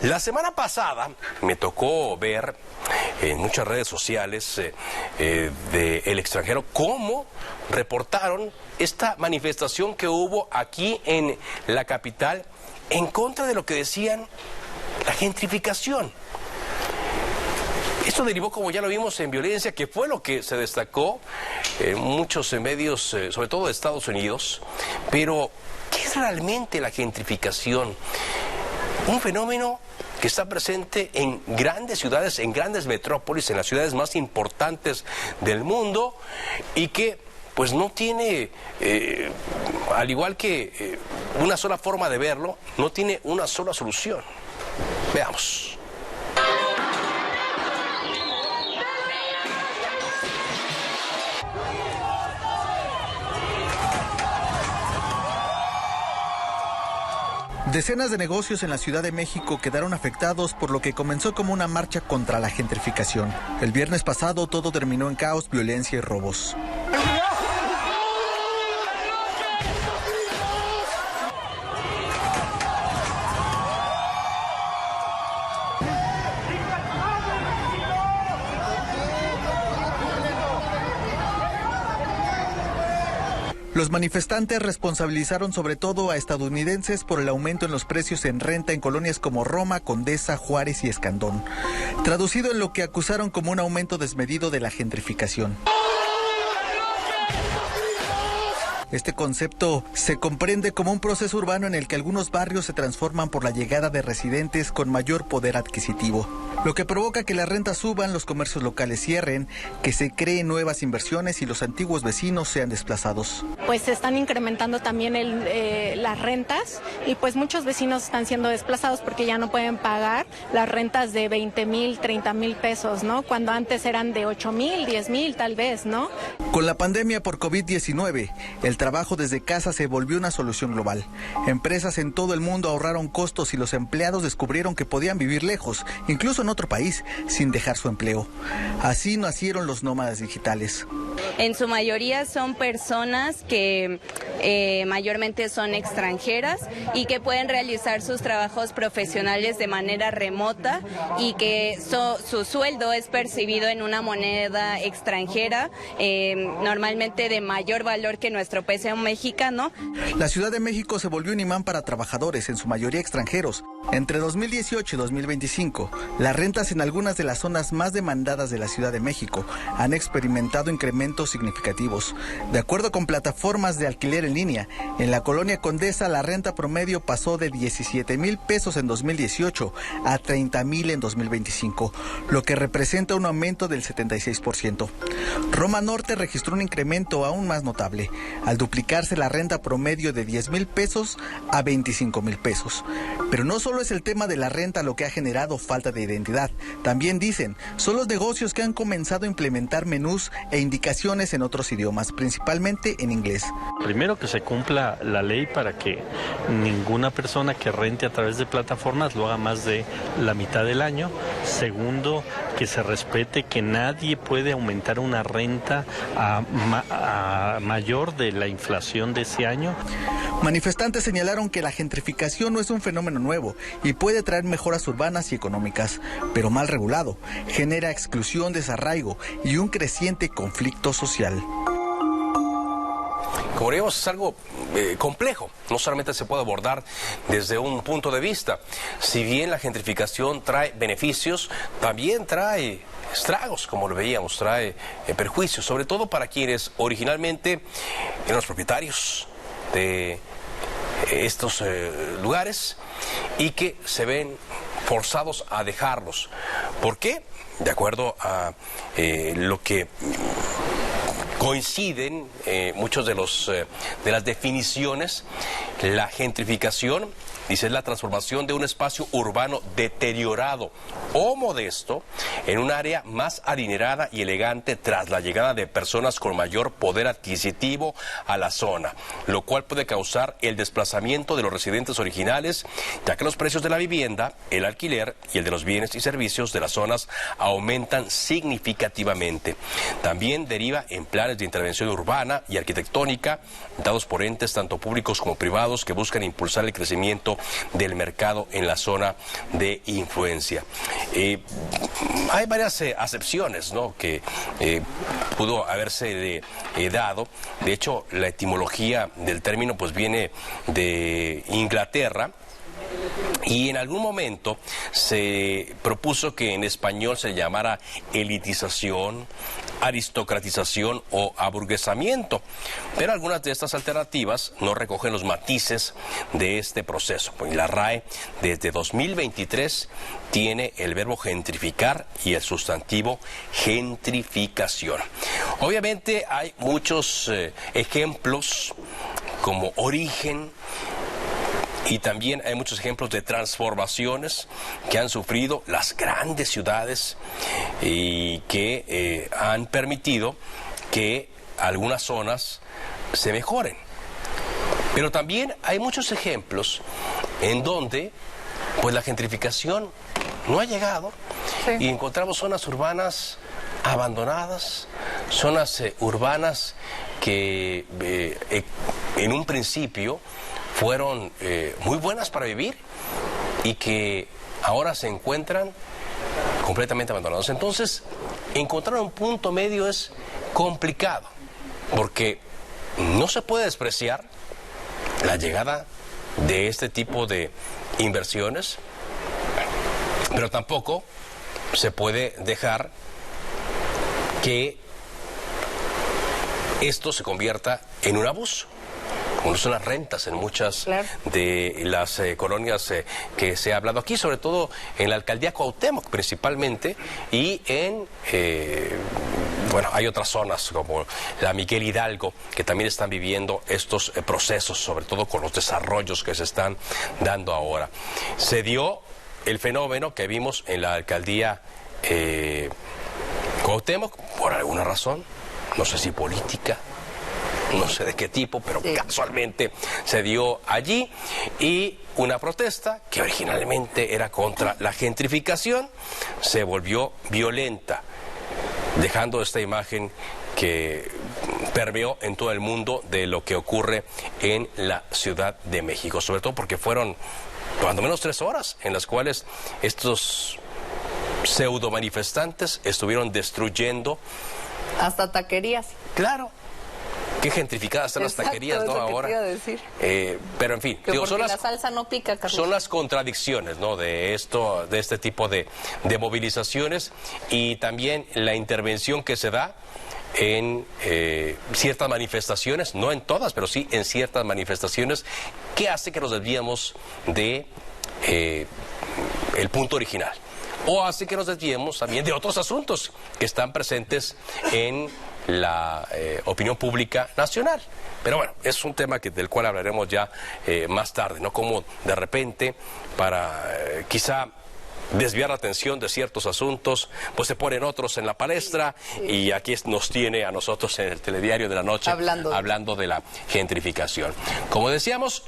La semana pasada me tocó ver en muchas redes sociales del extranjero cómo reportaron esta manifestación que hubo aquí en la capital en contra de lo que decían la gentrificación. Esto derivó, como ya lo vimos, en violencia, que fue lo que se destacó en muchos medios, sobre todo de Estados Unidos. Pero, ¿qué es realmente la gentrificación? Un fenómeno que está presente en grandes ciudades, en grandes metrópolis, en las ciudades más importantes del mundo y que pues no tiene, al igual que una sola forma de verlo, no tiene una sola solución. Veamos. Decenas de negocios en la Ciudad de México quedaron afectados por lo que comenzó como una marcha contra la gentrificación. El viernes pasado todo terminó en caos, violencia y robos. Los manifestantes responsabilizaron sobre todo a estadounidenses por el aumento en los precios en renta en colonias como Roma, Condesa, Juárez y Escandón, traducido en lo que acusaron como un aumento desmedido de la gentrificación. Este concepto se comprende como un proceso urbano en el que algunos barrios se transforman por la llegada de residentes con mayor poder adquisitivo, lo que provoca que las rentas suban, los comercios locales cierren, que se creen nuevas inversiones y los antiguos vecinos sean desplazados. Pues se están incrementando también las rentas y pues muchos vecinos están siendo desplazados porque ya no pueden pagar las rentas de 20,000, 30,000 pesos, ¿no? Cuando antes eran de 8,000, 10,000 tal vez, ¿no? Con la pandemia por COVID-19, el trabajo desde casa se volvió una solución global. Empresas en todo el mundo ahorraron costos y los empleados descubrieron que podían vivir lejos, incluso en otro país, sin dejar su empleo. Así nacieron los nómadas digitales. En su mayoría son personas que mayormente son extranjeras y que pueden realizar sus trabajos profesionales de manera remota y que su sueldo es percibido en una moneda extranjera, normalmente de mayor valor que nuestro peso mexicano. La Ciudad de México se volvió un imán para trabajadores, en su mayoría extranjeros. Entre 2018 y 2025, las rentas en algunas de las zonas más demandadas de la Ciudad de México han experimentado incrementos significativos. De acuerdo con plataformas de alquiler en línea, en la colonia Condesa la renta promedio pasó de 17,000 pesos en 2018 a 30,000 en 2025, lo que representa un aumento del 76%. Roma Norte registró un incremento aún más notable, al duplicarse la renta promedio de 10,000 pesos a 25,000 pesos. Pero no solo es el tema de la renta lo que ha generado falta de identidad. También dicen, son los negocios que han comenzado a implementar menús e indicaciones en otros idiomas, principalmente en inglés. Primero, que se cumpla la ley para que ninguna persona que rente a través de plataformas lo haga más de la mitad del año. Segundo, que se respete que nadie puede aumentar una renta a mayor de la inflación de ese año. Manifestantes señalaron que la gentrificación no es un fenómeno nuevo y puede traer mejoras urbanas y económicas, pero mal regulado, genera exclusión, desarraigo y un creciente conflicto social. Como vemos, es algo complejo, no solamente se puede abordar desde un punto de vista. Si bien la gentrificación trae beneficios, también trae estragos, como lo veíamos, trae perjuicios, sobre todo para quienes originalmente eran los propietarios de estos lugares y que se ven forzados a dejarlos. ¿Por qué? De acuerdo a lo que coinciden muchos de las definiciones, la gentrificación, dice, es la transformación de un espacio urbano deteriorado o modesto en un área más adinerada y elegante tras la llegada de personas con mayor poder adquisitivo a la zona, lo cual puede causar el desplazamiento de los residentes originales, ya que los precios de la vivienda, el alquiler y el de los bienes y servicios de las zonas aumentan significativamente. También deriva en planes de intervención urbana y arquitectónica dados por entes tanto públicos como privados que buscan impulsar el crecimiento 1% del mercado en la zona de influencia. Hay varias acepciones, ¿no?, que pudo haberse dado. De hecho, la etimología del término pues viene de Inglaterra, y en algún momento se propuso que en español se llamara elitización, aristocratización o aburguesamiento, pero algunas de estas alternativas no recogen los matices de este proceso. Pues la RAE desde 2023 tiene el verbo gentrificar y el sustantivo gentrificación. Obviamente hay muchos ejemplos como origen, y también hay muchos ejemplos de transformaciones que han sufrido las grandes ciudades y que han permitido que algunas zonas se mejoren. Pero también hay muchos ejemplos en donde pues la gentrificación no ha llegado, sí, y encontramos zonas urbanas abandonadas, zonas urbanas que en un principio fueron muy buenas para vivir y que ahora se encuentran completamente abandonados. Entonces, encontrar un punto medio es complicado, porque no se puede despreciar la llegada de este tipo de inversiones, pero tampoco se puede dejar que esto se convierta en un abuso, como son las rentas en muchas de las colonias que se ha hablado aquí, sobre todo en la alcaldía Cuauhtémoc principalmente, y en, bueno, hay otras zonas como la Miguel Hidalgo que también están viviendo estos procesos, sobre todo con los desarrollos que se están dando ahora. Se dio el fenómeno que vimos en la alcaldía Cuauhtémoc por alguna razón, no sé si política, no sé de qué tipo, pero casualmente se dio allí, y una protesta que originalmente era contra la gentrificación se volvió violenta, dejando esta imagen que permeó en todo el mundo de lo que ocurre en la Ciudad de México, sobre todo porque fueron cuando menos 3 horas en las cuales estos pseudo manifestantes estuvieron destruyendo hasta taquerías. Claro. Qué gentrificadas están las taquerías, ¿no? Ahora. Pero en fin, digo, la salsa no pica, Carlos. Son las contradicciones, ¿no?, de esto, de este tipo de movilizaciones, y también la intervención que se da en ciertas manifestaciones, no en todas, pero sí en ciertas manifestaciones, que hace que nos desviemos de el punto original, o hace que nos desviemos también de otros asuntos que están presentes en la opinión pública nacional. Pero bueno, es un tema del cual hablaremos ya más tarde, ¿no? Como de repente, para quizá desviar la atención de ciertos asuntos, pues se ponen otros en la palestra, y aquí nos tiene a nosotros en el Telediario de la Noche hablando de la gentrificación. Como decíamos,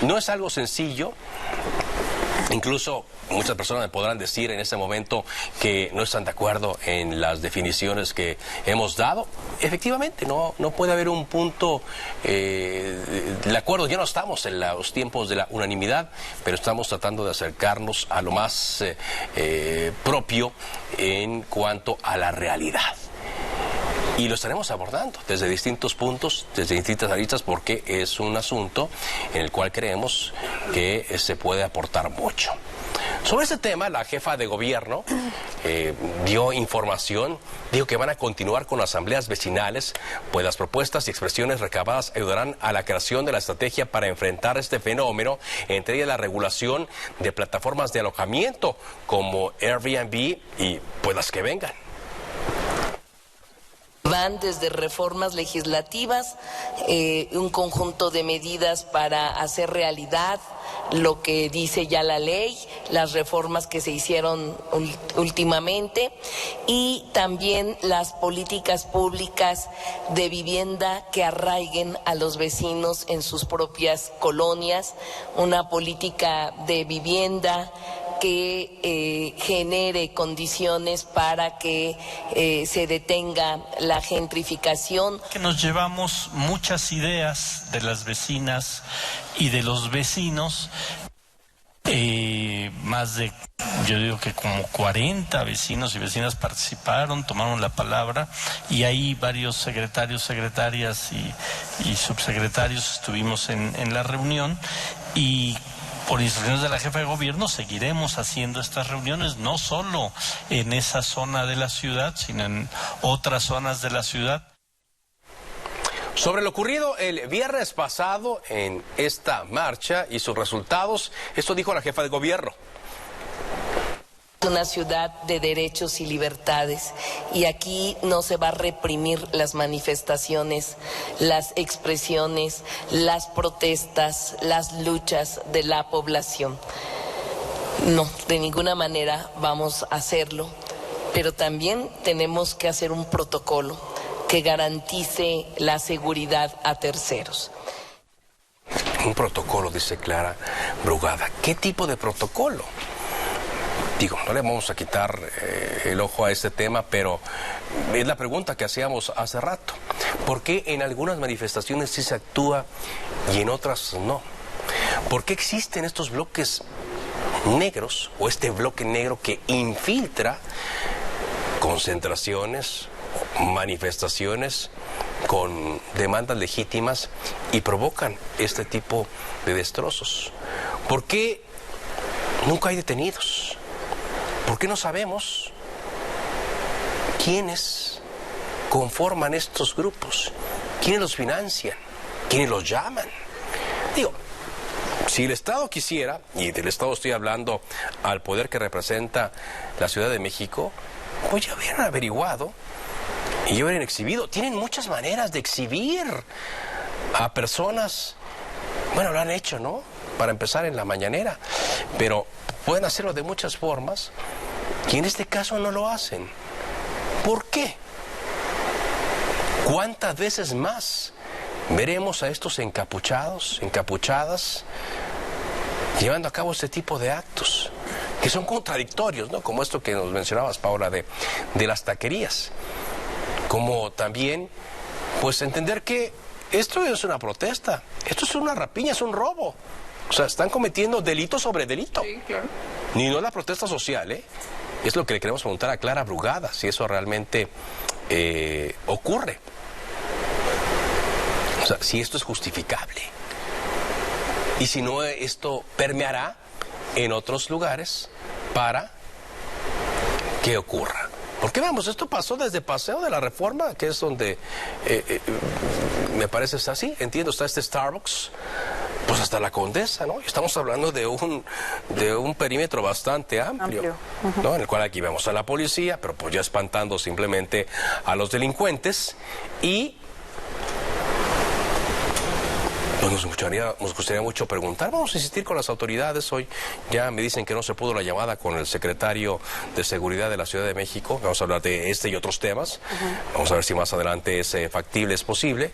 no es algo sencillo. Incluso muchas personas me podrán decir en este momento que no están de acuerdo en las definiciones que hemos dado. Efectivamente, no puede haber un punto de acuerdo. Ya no estamos en los tiempos de la unanimidad, pero estamos tratando de acercarnos a lo más propio en cuanto a la realidad. Y lo estaremos abordando desde distintos puntos, desde distintas aristas, porque es un asunto en el cual creemos que se puede aportar mucho. Sobre este tema, la jefa de gobierno dio información, dijo que van a continuar con asambleas vecinales, pues las propuestas y expresiones recabadas ayudarán a la creación de la estrategia para enfrentar este fenómeno, entre ellas la regulación de plataformas de alojamiento como Airbnb y pues las que vengan. Van desde reformas legislativas, un conjunto de medidas para hacer realidad lo que dice ya la ley, las reformas que se hicieron últimamente, y también las políticas públicas de vivienda que arraiguen a los vecinos en sus propias colonias, una política de vivienda que genere condiciones para que se detenga la gentrificación. Que nos llevamos muchas ideas de las vecinas y de los vecinos. Más de, yo digo que como 40 vecinos y vecinas participaron, tomaron la palabra, y ahí varios secretarios, secretarias y subsecretarios estuvimos en la reunión, y por instrucciones de la jefa de gobierno seguiremos haciendo estas reuniones, no solo en esa zona de la ciudad, sino en otras zonas de la ciudad. Sobre lo ocurrido el viernes pasado en esta marcha y sus resultados, esto dijo la jefa de gobierno. Una ciudad de derechos y libertades, y aquí no se va a reprimir las manifestaciones, las expresiones, las protestas, las luchas de la población. No, de ninguna manera vamos a hacerlo, pero también tenemos que hacer un protocolo que garantice la seguridad a terceros. Un protocolo, dice Clara Brugada. ¿Qué tipo de protocolo? Digo, no le vamos a quitar el ojo a este tema, pero es la pregunta que hacíamos hace rato. ¿Por qué en algunas manifestaciones sí se actúa y en otras no? ¿Por qué existen estos bloques negros o este bloque negro que infiltra concentraciones, manifestaciones con demandas legítimas y provocan este tipo de destrozos? ¿Por qué nunca hay detenidos? ¿Por qué no sabemos quiénes conforman estos grupos? ¿Quiénes los financian? ¿Quiénes los llaman? Digo, si el Estado quisiera, y del Estado estoy hablando al poder que representa la Ciudad de México, pues ya hubieran averiguado y ya hubieran exhibido. Tienen muchas maneras de exhibir a personas. Bueno, lo han hecho, ¿no? Para empezar en la mañanera. Pero pueden hacerlo de muchas formas y en este caso no lo hacen. ¿Por qué? ¿Cuántas veces más veremos a estos encapuchados, encapuchadas, llevando a cabo este tipo de actos que son contradictorios, ¿no? Como esto que nos mencionabas, Paula, de las taquerías. Como también, pues, entender que esto es una protesta, esto es una rapiña, es un robo. O sea, están cometiendo delito sobre delito. Sí, claro. Ni no es la protesta social, ¿eh? Es lo que le queremos preguntar a Clara Brugada, si eso realmente ocurre. O sea, si esto es justificable. Y si no, esto permeará en otros lugares para que ocurra. Porque vamos, esto pasó desde Paseo de la Reforma, que es donde me parece está así, entiendo, está este Starbucks, pues hasta la Condesa, ¿no? Estamos hablando de un perímetro bastante amplio. ¿No? En el cual aquí vemos a la policía, pero pues ya espantando simplemente a los delincuentes, y pues nos gustaría mucho preguntar. Vamos a insistir con las autoridades. Hoy ya me dicen que no se pudo la llamada con el secretario de Seguridad de la Ciudad de México. Vamos a hablar de este y otros temas. Vamos a ver si más adelante es factible, es posible.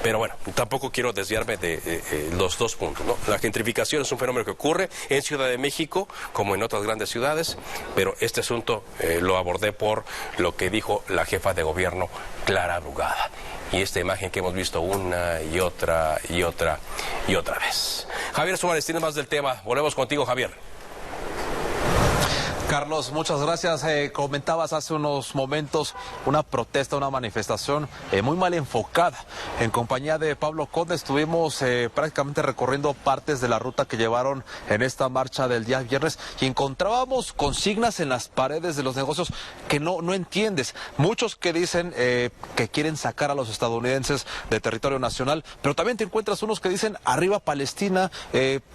Pero bueno, tampoco quiero desviarme de los dos puntos, ¿no? La gentrificación es un fenómeno que ocurre en Ciudad de México, como en otras grandes ciudades, pero este asunto lo abordé por lo que dijo la jefa de gobierno, Clara Brugada. Y esta imagen que hemos visto una y otra vez. Javier Suárez, tienes más del tema. Volvemos contigo, Javier. Carlos, muchas gracias. Comentabas hace unos momentos una protesta, una manifestación muy mal enfocada. En compañía de Pablo Conde estuvimos prácticamente recorriendo partes de la ruta que llevaron en esta marcha del día viernes y encontrábamos consignas en las paredes de los negocios que no entiendes. Muchos que dicen que quieren sacar a los estadounidenses de territorio nacional, pero también te encuentras unos que dicen arriba Palestina,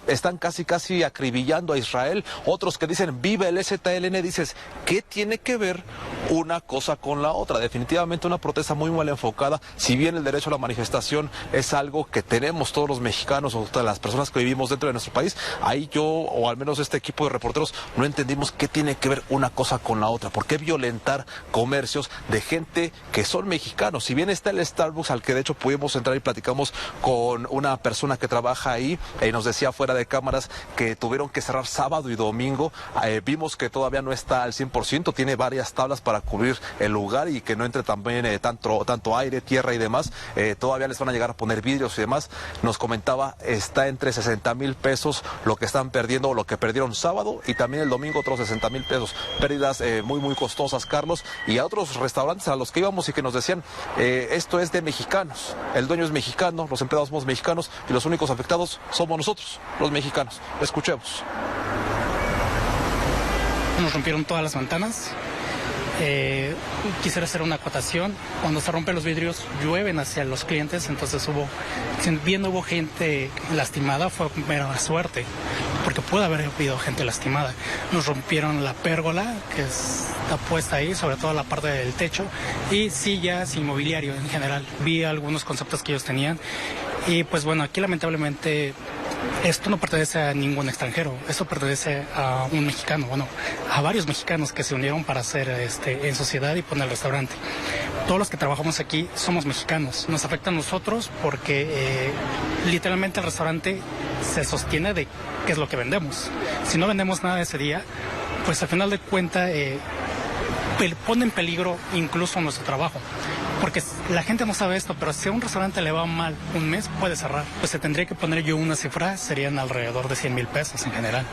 están casi acribillando a Israel, otros que dicen vive el STLN. Dices, ¿qué tiene que ver una cosa con la otra. Definitivamente una protesta muy mal enfocada. Si bien el derecho a la manifestación es algo que tenemos todos los mexicanos o todas las personas que vivimos dentro de nuestro país, ahí yo, o al menos este equipo de reporteros, no entendimos qué tiene que ver una cosa con la otra. ¿Por qué violentar comercios de gente que son mexicanos? Si bien está el Starbucks, al que de hecho pudimos entrar y platicamos con una persona que trabaja ahí, y nos decía fuera de cámaras que tuvieron que cerrar sábado y domingo. Vimos que todavía no está al 100%, tiene varias tablas para cubrir el lugar y que no entre también tanto aire, tierra y demás. Todavía les van a llegar a poner vidrios y demás. Nos comentaba, está entre 60,000 pesos lo que están perdiendo, lo que perdieron sábado, y también el domingo otros 60,000 pesos. Pérdidas muy costosas, Carlos. Y a otros restaurantes a los que íbamos y que nos decían, esto es de mexicanos, el dueño es mexicano, los empleados somos mexicanos y los únicos afectados somos nosotros, los mexicanos. Escuchemos. Nos rompieron todas las ventanas. Quisiera hacer una acotación. Cuando se rompen los vidrios, llueven hacia los clientes, entonces hubo gente lastimada, fue mera suerte, porque puede haber habido gente lastimada. Nos rompieron la pérgola, que está puesta ahí, sobre todo la parte del techo, y sillas y mobiliario en general. Vi algunos conceptos que ellos tenían, y pues bueno, aquí lamentablemente esto no pertenece a ningún extranjero, esto pertenece a un mexicano, bueno, a varios mexicanos que se unieron para hacer en sociedad y poner el restaurante. Todos los que trabajamos aquí somos mexicanos, nos afecta a nosotros porque literalmente el restaurante se sostiene de qué es lo que vendemos. Si no vendemos nada ese día, pues al final de cuentas pone en peligro incluso nuestro trabajo. Porque la gente no sabe esto, pero si a un restaurante le va mal un mes, puede cerrar. Pues se tendría que poner yo una cifra, serían alrededor de 100,000 pesos en general.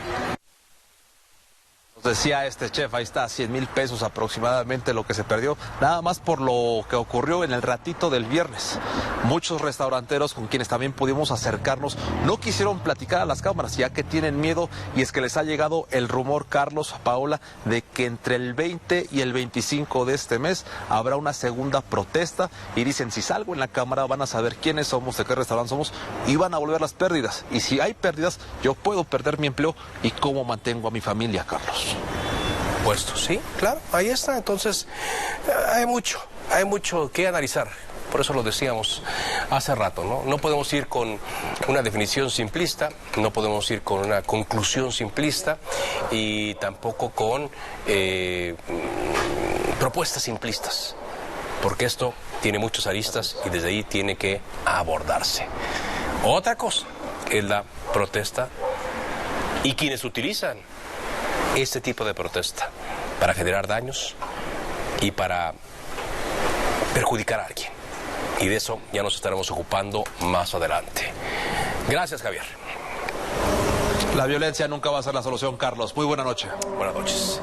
Decía este chef, ahí está, 100,000 pesos aproximadamente lo que se perdió, nada más por lo que ocurrió en el ratito del viernes. Muchos restauranteros con quienes también pudimos acercarnos no quisieron platicar a las cámaras, ya que tienen miedo, y es que les ha llegado el rumor, Carlos, Paola, de que entre el 20 y el 25 de este mes habrá una segunda protesta, y dicen, si salgo en la cámara van a saber quiénes somos, de qué restaurante somos, y van a volver las pérdidas. Y si hay pérdidas, yo puedo perder mi empleo, y cómo mantengo a mi familia, Carlos. Puesto, sí, claro, ahí está. Entonces, hay mucho que analizar. Por eso lo decíamos hace rato, ¿no? No podemos ir con una definición simplista, no podemos ir con una conclusión simplista y tampoco con propuestas simplistas, porque esto tiene muchas aristas y desde ahí tiene que abordarse. Otra cosa es la protesta y quienes utilizan este tipo de protesta para generar daños y para perjudicar a alguien. Y de eso ya nos estaremos ocupando más adelante. Gracias, Javier. La violencia nunca va a ser la solución, Carlos. Muy buena noche. Buenas noches.